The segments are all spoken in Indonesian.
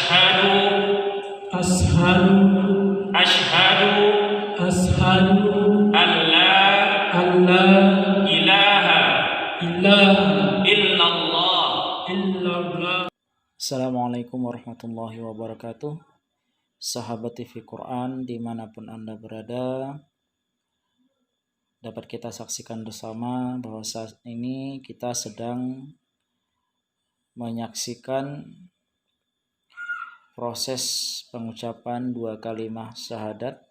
Ashhadu Ashhadu Ashhadu Ashhadu alla alla ilaha ilaha illallah. illallah. Assalamualaikum warahmatullahi wabarakatuh. Sahabat TV Quran dimanapun Anda berada, dapat kita saksikan bersama bahwa saat ini kita sedang menyaksikan proses pengucapan dua kalimat syahadat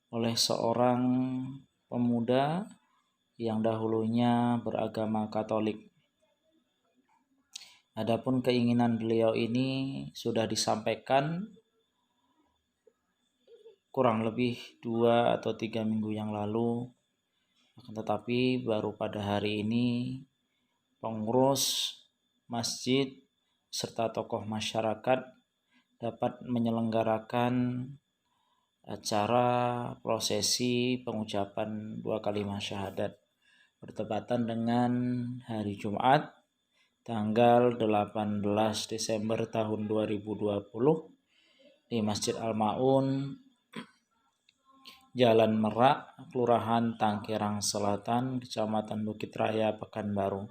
oleh seorang pemuda yang dahulunya beragama Katolik. Adapun keinginan beliau ini sudah disampaikan kurang lebih 2 atau 3 minggu yang lalu, tetapi baru pada hari ini pengurus masjid serta tokoh masyarakat dapat menyelenggarakan acara prosesi pengucapan dua kalimat syahadat bertepatan dengan hari Jumat tanggal 18 Desember tahun 2020 di Masjid Al-Maun, Jalan Merak, Kelurahan Tangkerang Selatan, Kecamatan Bukit Raya, Pekanbaru.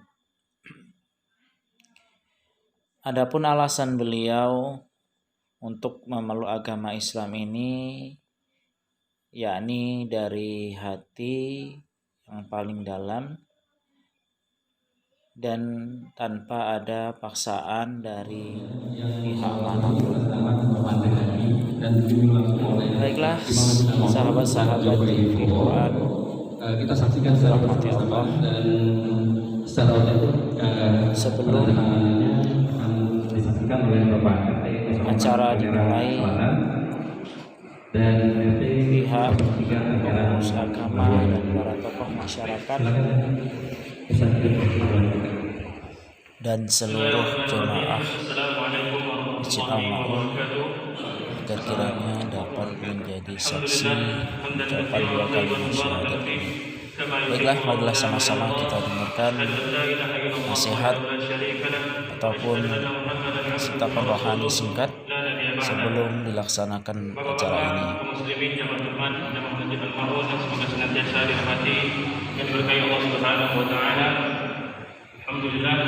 Adapun alasan beliau untuk memeluk agama Islam ini yakni dari hati yang paling dalam dan tanpa ada paksaan dari pihak manapun. Baiklah, sahabat-sahabat TV Quran, kita saksikan secara rahmati Allah. dan secara Sebelum disaksikan oleh Bapak acara dimulai, dan pihak pengurus agama dan para tokoh masyarakat dan seluruh jemaah Masjid Al-Maun agar kiranya dapat menjadi saksi ucapan dua kalimat syahadat ini. Baiklah, marilah sama-sama kita dengarkan nasihat ataupun sitapan rohani singkat sebelum dilaksanakan acara ini. Muslimin yang berhormat dan Masjid Al-Maun dan semoga senantiasa dirahmati dan diberkahi Allah Subhanahu wa taala. Alhamdulillah,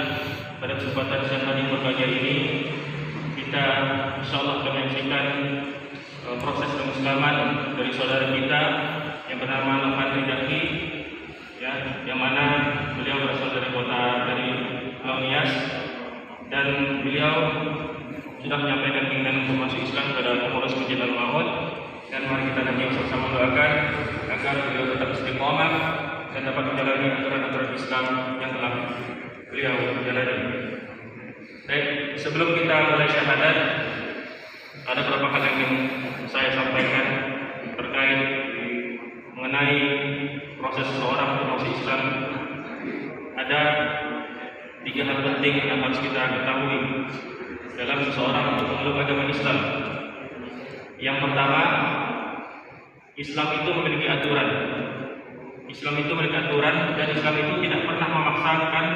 pada kesempatan siang hari berbahagia ini kita insyaallah akan menyaksikan proses pengislaman dari saudara kita yang bernama Novan Ridaki, ya, yang mana beliau berasal dari kota dari Nias dan beliau sudah menyampaikan keinginan untuk masuk Islam kepada pengurus Masjid Al-Maun, dan mari kita nanti bersama doakan agar beliau tetap istiqomah dan dapat menjalani aturan-aturan Islam yang telah beliau jalani. Baik, sebelum kita mulai syahadat, ada beberapa hal yang ingin saya sampaikan terkait mengenai proses seseorang untuk masuk Islam. Ada 3 hal penting yang harus kita ketahui dalam seseorang untuk memeluk agama Islam. Yang pertama, Islam itu memiliki aturan. Islam itu memiliki aturan dan Islam itu tidak pernah memaksakan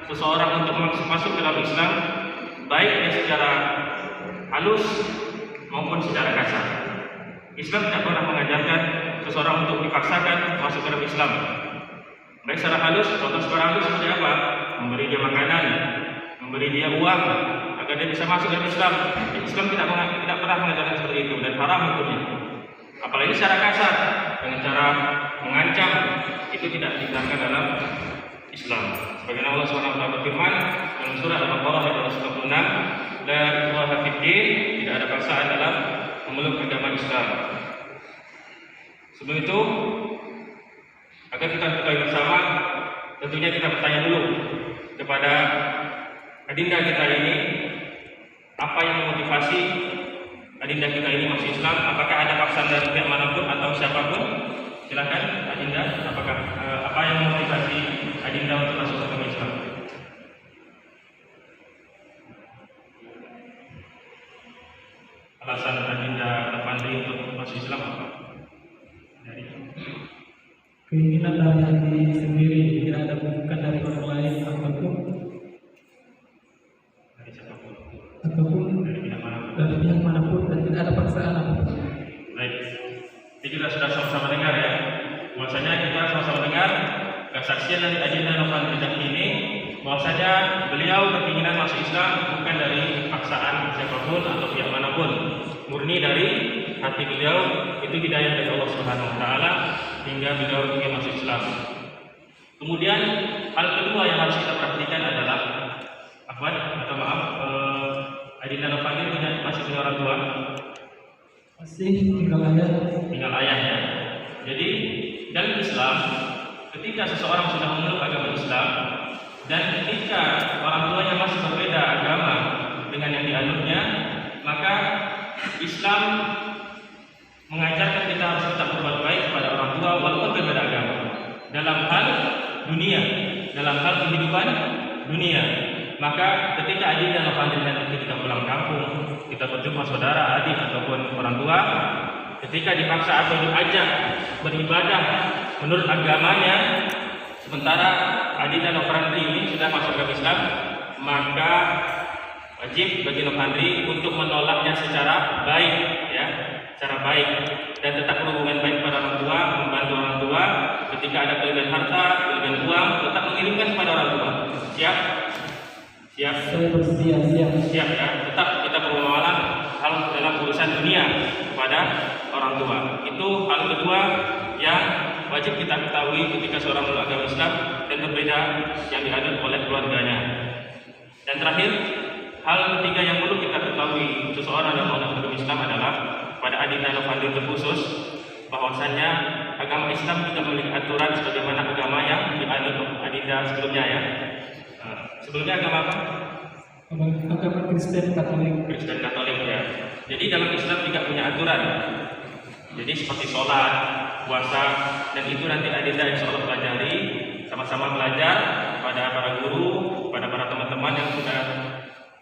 seseorang untuk masuk ke dalam Islam, baik secara halus maupun secara kasar. Islam tidak pernah mengajarkan seseorang untuk dipaksakan masuk ke dalam Islam, baik secara halus. Contoh secara halus seperti apa? Memberi dia makanan, memberi dia uang agar dia bisa masuk dalam Islam. Islam tidak pernah mengajarkan seperti itu dan haram hukumnya. Apalagi secara kasar dengan cara mengancam, itu tidak dibenarkan dalam Islam. Sebagaimana Allah SWT berfirman dalam surah Al-Baqarah ayat 126, la ikraha fid din, tidak ada paksaan dalam memeluk agama Islam. Sebelum itu, agar kita ketahui bersama, tentunya kita bertanya dulu kepada adinda kita ini, apa yang memotivasi adinda kita ini masuk Islam? Apakah ada paksaan dari pihak manapun atau siapapun? Silakan adinda, apakah apa yang memotivasi adinda untuk masuk agama Islam? Alasan adinda Nafandi untuk masuk Islam apa? Keinginan dari hati sendiri, tidak ada bukan dari orang lain apapun Dari siapapun, ataupun dari pihak manapun. dari pihak manapun dan tidak ada paksaan apapun. Baik. Jadi kita sudah sama-sama dengar ya. Bahwasanya kita sama-sama dengar kesaksian dari Adinda Novanto ini, bahwasanya beliau berkeinginan masuk Islam bukan dari paksaan siapapun atau pihak manapun, murni dari hati beliau, itu hidayah dari Allah Subhanahu wa taala hingga beliau ingin masuk Islam. Kemudian hal kedua yang harus kita perhatikan adalah Adinda Novanto masih punya orang tua? Masih tinggal ayah. Tinggal ayahnya. Jadi dalam Islam, ketika seseorang sudah memeluk agama Islam dan ketika orang tuanya masih berbeda agama dengan yang dianutnya, maka Islam mengajarkan kita harus tetap berbuat baik kepada orang tua walaupun berbeda agama dalam hal dunia, dalam hal kehidupan dunia. Maka ketika Adinda Novanto nanti ketika pulang kampung, kita berjumpa saudara, adik ataupun orang tua, ketika dipaksa atau diajak beribadah menurut agamanya, sementara Adinda Novanto ini sudah masuk ke Islam, maka wajib bagi Novanto untuk menolaknya secara baik, ya, secara baik, dan tetap berhubungan baik pada orang tua, membantu orang tua. Ketika ada kelebihan harta, kelebihan uang, tetap mengirimkan kepada orang tua. Siap? Siap? Saya bersedia, siap. Siap ya. Tetap kita bermuamalah hal dalam urusan dunia kepada orang tua. Itu hal kedua yang wajib kita ketahui ketika seorang memeluk agama Islam dan berbeda yang dianut oleh keluarganya. Dan terakhir, hal ketiga yang perlu kita ketahui seseorang yang memeluk agama Islam adalah pada Adinda Novanto terkhusus, bahwasannya agama Islam tidak memiliki aturan sebagaimana agama yang dianut Adinda sebelumnya ya. Sebelumnya agama apa? Agama Kristen Katolik. Kristen Katolik ya. Jadi dalam Islam tidak punya aturan. Jadi seperti sholat, puasa, dan itu nanti Adinda insya Allah pelajari, sama-sama belajar pada para guru, pada para teman-teman yang sudah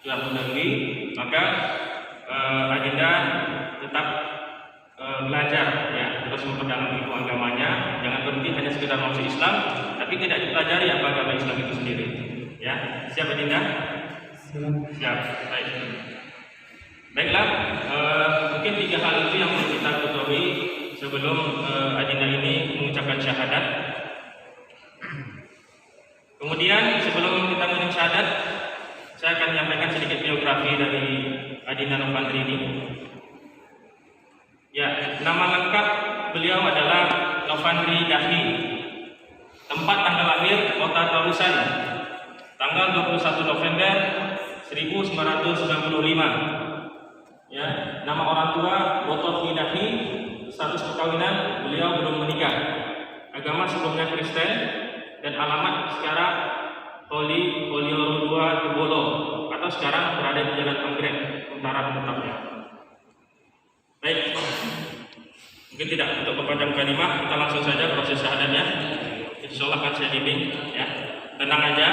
mendahului. Maka Adinda tetap belajar ya, terus memperdalam ilmu agamanya. Jangan berhenti hanya sekedar masuk Islam, tapi tidak dipelajari apa agama Islam itu sendiri. Ya, siap Adinda? Siap. Baik. Baiklah, mungkin 3 hal itu yang perlu kita ketahui sebelum Adinda ini mengucapkan syahadat. Kemudian sebelum kita mengucapkan syahadat, saya akan menyampaikan sedikit biografi dari Adinda Novanto ini. Ya, nama lengkap beliau adalah Novanto Dahi. Tempat tanggal lahir Kota Tarusan, tanggal 21 November 1995. Ya, nama orang tua Boto Dahi, status perkawinan beliau belum menikah. Agama sebelumnya Kristen dan alamat sekarang Polioro 2 Tebolo atau sekarang berada di Jalan Anggrek Utara tetapnya. Baik, mungkin tidak untuk memperpanjang kalimat, kita langsung saja proses syahadatnya. Insya Allah akan saya bimbing ya. Tenang aja,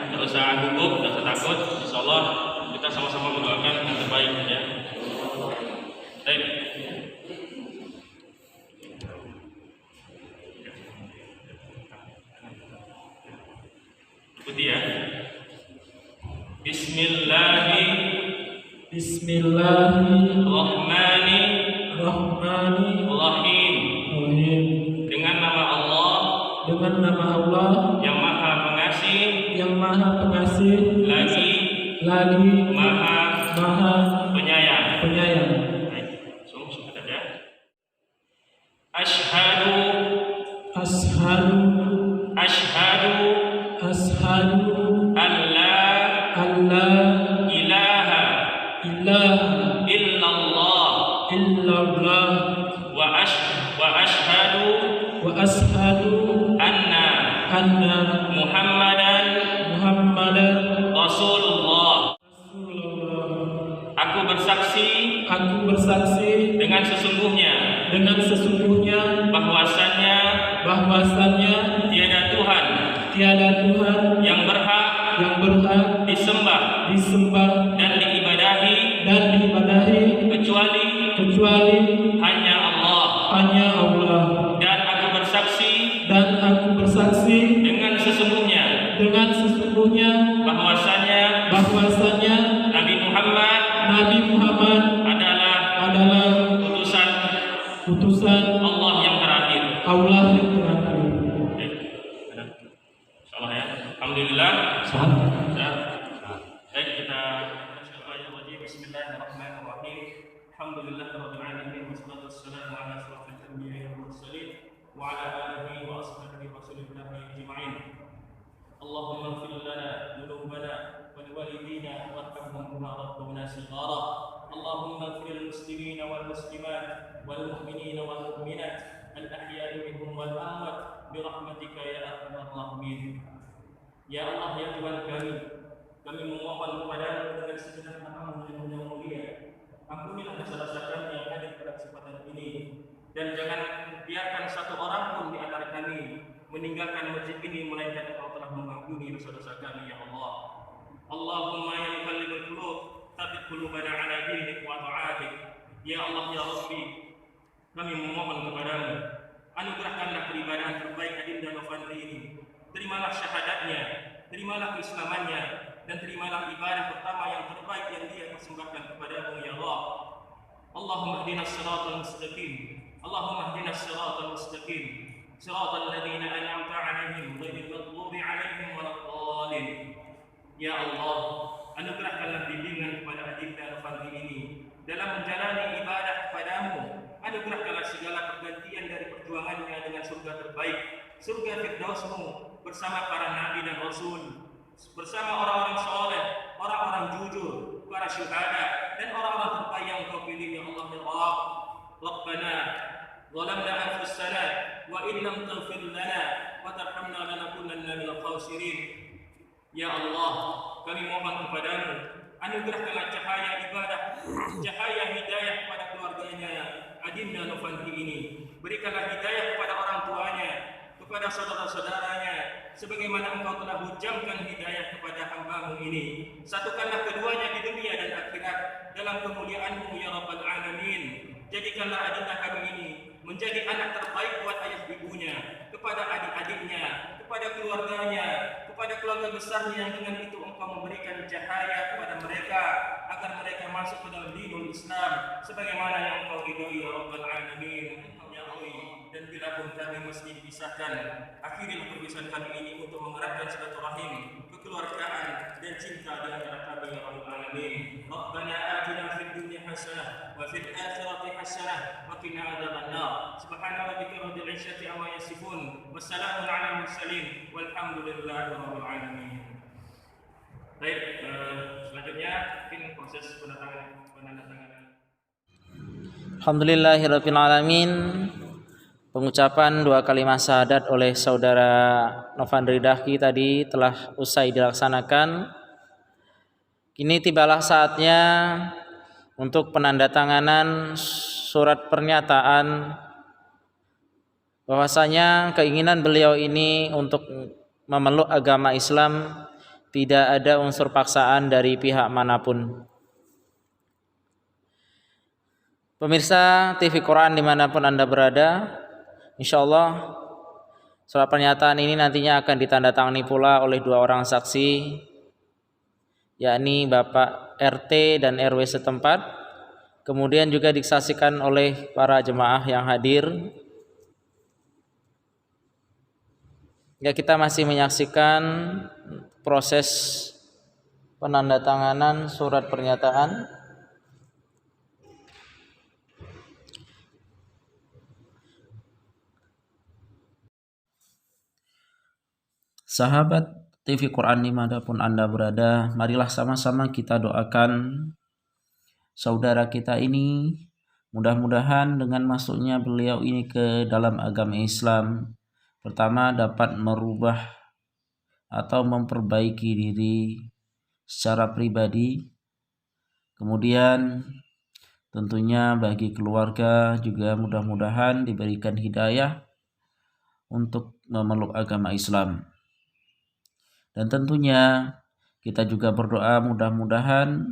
tidak usah gugup, tidak usah takut. Insya Allah kita sama-sama mendoakan yang terbaik ya. Baik. Ikuti ya. Bismillahirrahmanirrahim. Dengan nama Allah yang Maha Pengasih, lagi Maha Penyayang. Sungguh ya. Ashhadu alla ilaha illallah wa ashhadu anna Muhammadan Rasulullah. Aku bersaksi dengan sesungguhnya bahwasannya tiada Tuhan yang berhak disembah dan diibadahi kecuali hanya Allah. Dan aku bersaksi dengan sesungguhnya bahwasanya Nabi Nabi Muhammad adalah utusan Allah yang terakhir. Allah yang terakhir. Oke. Insyaallah ya. Alhamdulillah. Sah. Baik, kita Bismillahirrahmanirrahim. Alhamdulillahirabbil alamin wassalatu wassalamu ala asyrafil anbiya'i wal mursalin wa ala alihi wa ashabihi rasulillahi ajma'in. Allahumma ighfir lana dhunubana wa liwalidina warhamhum kama rabbawna shighara. Allahumma ighfir lil muslimina wal muslimat wal mu'minina wal mu'minat al ahya'i minhum wal amwat bi rahmatika ya arhamar rahimin. Ya Allah, ya Tuhan kami memohon kepadamu dengan segenap nama-Mu yang mulia. Ampunilah dosa-dosa kami yang hadir pada kesempatan ini, dan jangan biarkan satu orang pun di antara kami meninggalkan masjid ini melainkan Engkau telah mengampuni dosa-dosa kami, ya Allah. Allahumma ya muqallibal qulub, tsabbit qulubana ala dinik wa ta'atik. Ya Allah, ya Rabbi, kami memohon kepadamu, anugerahkanlah peribadahan terbaik Adinda Nofandri ini. Terimalah syahadatnya, terimalah keislamannya, dan terimalah ibadah pertama yang terbaik yang dia persembahkan kepadamu, ya Allah. Allahumma ihdinas siratal mustaqim. Allahumma ihdinas siratal mustaqim. Siratal ladzina an'amta 'alaihim ghairil maghdubi 'alaihim waladdallin. Ya Allah, anugerahkanlah bimbingan kepada Adinda Nofandri ini dalam menjalani ibadah kepadamu. Anugerahkanlah segala pergantian dari perjuangannya dengan surga terbaik, surga Firdaus-Mu bersama para nabi dan rasul, bersama orang-orang soleh, orang-orang jujur, para syuhada, dan orang-orang terbaik yang Kau pilih, ya Allah ya Rabb. Rabbana zalamna anfusana wa in lam taghfir lana wa tarhamna lanakunanna minal khasirin. Ya Allah, kami mohon kepadamu, anugerahkanlah cahaya ibadah, cahaya hidayah kepada keluarganya Adinda Nofandri ini. Berikanlah hidayah kepada orang tuanya, kepada saudara-saudaranya, sebagaimana Engkau telah hujamkan hidayah kepada hamba-Mu ini. Satukanlah keduanya di dunia dan akhirat dalam kemuliaan-Mu, ya Rabbal Alamin. Jadikanlah Adinda kami ini menjadi anak terbaik buat ayah ibunya, kepada adik-adiknya, kepada keluarganya, kepada keluarga besarnya, yang dengan itu Engkau memberikan cahaya kepada mereka agar mereka masuk ke dalam dinul Islam sebagaimana yang Engkau ridhoi, ya Rabbal Alamin. Ya Allah, dan bila pun kami mesti dipisahkan, akhirilah perpisahan kami ini untuk mengeratkan silaturahim, kekeluargaan dan cinta di antara kami, ya Rabbal Alamin. Rabbana atina fid dunya hasanah wa fil akhirati hasanah wa qina adzabannar. Subhana rabbika rabbil izzati amma yasifun, wassalamun alal mursalin, walhamdulillahi rabbil alamin. Baik, selanjutnya mungkin proses penandatanganan. Alhamdulillahirabbil alamin. Pengucapan dua kalimat syahadat oleh saudara Nofandri Dahki tadi telah usai dilaksanakan. Kini tibalah saatnya untuk penandatanganan surat pernyataan bahwasanya keinginan beliau ini untuk memeluk agama Islam tidak ada unsur paksaan dari pihak manapun. Pemirsa TV Quran dimanapun Anda berada, insyaallah surat pernyataan ini nantinya akan ditandatangani pula oleh dua orang saksi, yakni Bapak RT dan RW setempat, kemudian juga disaksikan oleh para jemaah yang hadir. Ya, kita masih menyaksikan proses penandatanganan surat pernyataan. Sahabat TV Quran dimanapun Anda berada, marilah sama-sama kita doakan saudara kita ini, mudah-mudahan dengan masuknya beliau ini ke dalam agama Islam, pertama dapat merubah atau memperbaiki diri secara pribadi, kemudian tentunya bagi keluarga juga mudah-mudahan diberikan hidayah untuk memeluk agama Islam. Dan tentunya kita juga berdoa mudah-mudahan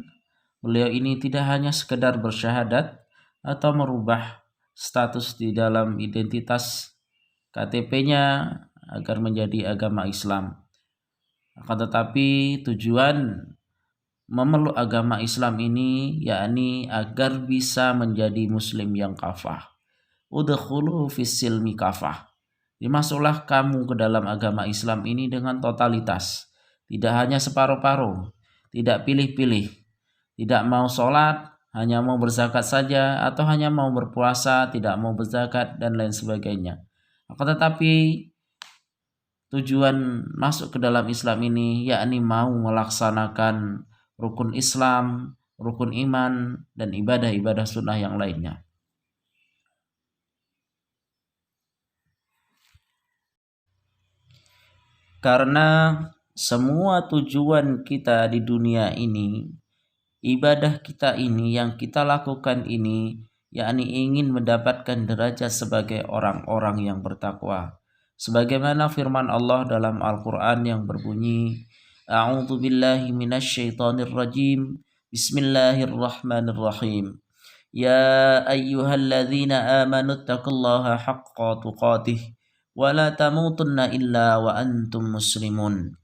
beliau ini tidak hanya sekedar bersyahadat atau merubah status di dalam identitas KTP-nya agar menjadi agama Islam, akan tetapi tujuan memeluk agama Islam ini, yakni agar bisa menjadi muslim yang kafah. Udkhulu fis silmi kafah. Dimasuklah kamu ke dalam agama Islam ini dengan totalitas, tidak hanya separuh-paruh, tidak pilih-pilih, tidak mau sholat, hanya mau berzakat saja, atau hanya mau berpuasa, tidak mau berzakat, dan lain sebagainya. Akan tetapi tujuan masuk ke dalam Islam ini yakni mau melaksanakan rukun Islam, rukun iman, dan ibadah-ibadah sunnah yang lainnya. Karena semua tujuan kita di dunia ini, ibadah kita ini yang kita lakukan ini, yakni ingin mendapatkan derajat sebagai orang-orang yang bertakwa. Sebagaimana firman Allah dalam Al-Quran yang berbunyi, A'udzu billahi minasyaitonir rajim. Bismillahirrahmanirrahim. Ya ayyuhalladzina amanu taqullaha haqqa tuqatih wa la tamutunna illa wa antum muslimun.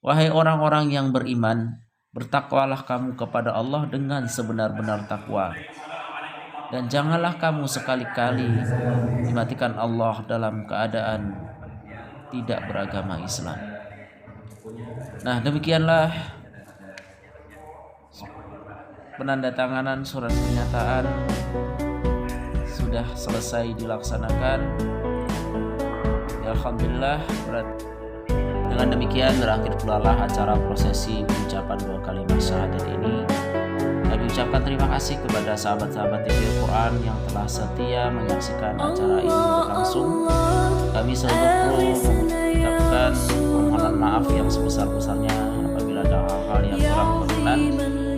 Wahai orang-orang yang beriman, bertakwalah kamu kepada Allah dengan sebenar-benar takwa. Dan janganlah kamu sekali-kali dimatikan Allah dalam keadaan tidak beragama Islam. Nah, demikianlah penandatanganan surat pernyataan sudah selesai dilaksanakan. Ya, alhamdulillah. Dengan demikian berakhir pula lah acara prosesi pengucapan 2 kalimat syahadat ini. Kami ucapkan terima kasih kepada sahabat-sahabat TV Al-Quran yang telah setia menyaksikan acara ini berlangsung. Kami seluruh mengucapkan permohonan maaf yang sebesar-besarnya apabila ada hal-hal yang kurang berkenan.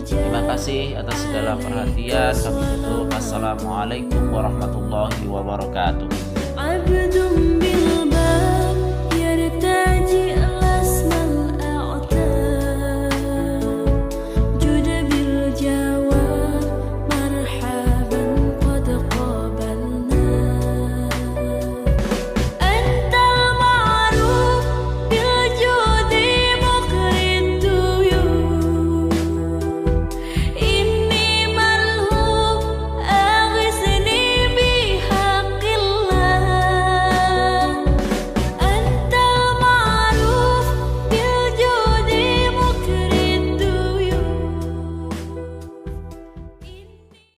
Terima kasih atas segala perhatian. Kami tutup. Assalamualaikum warahmatullahi wabarakatuh.